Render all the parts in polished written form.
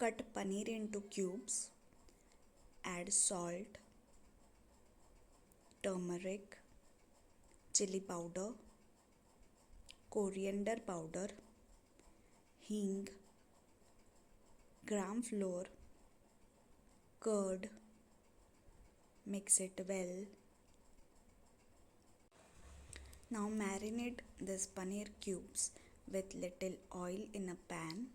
Cut paneer into cubes. Add salt, turmeric, chili powder, coriander powder, hing, gram flour, curd. Mix it well. Now marinate this paneer cubes with little oil in a pan.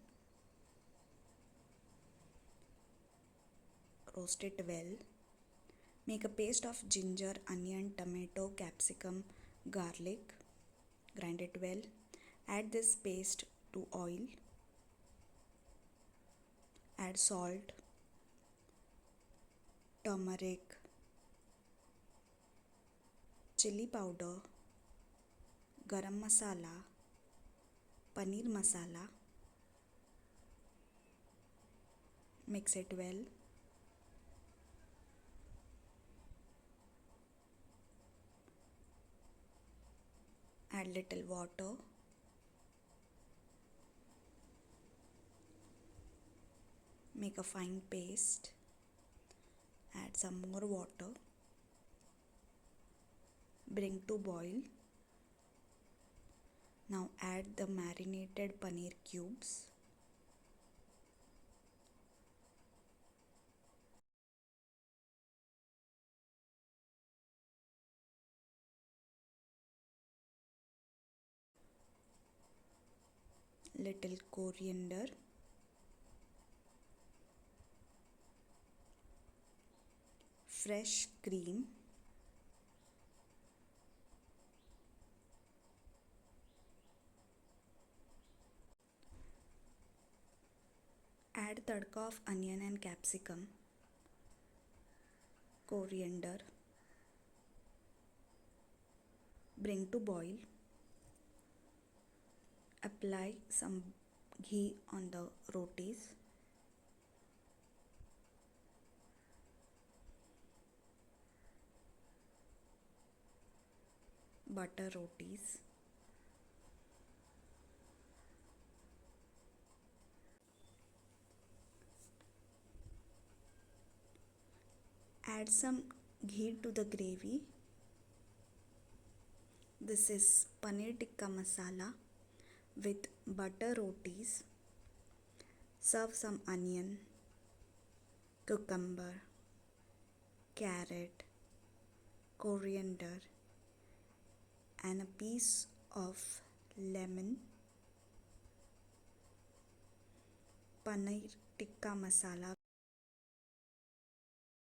Roast it well. Make a paste of ginger, onion, tomato, capsicum, garlic. Grind it well. Add this paste to oil. Add salt, turmeric, chili powder, garam masala, paneer masala. Mix it well. Add little water. Make a fine paste. Add some more water. Bring to boil. Now add the marinated paneer cubes. Little coriander. Fresh cream. Add tadka of onion and capsicum, coriander. Bring to boil. Apply some ghee on the rotis. Butter rotis. Add some ghee to the gravy. This is Paneer Tikka Masala with butter rotis. Serve some onion, cucumber, carrot, coriander, and a piece of lemon. Paneer Tikka Masala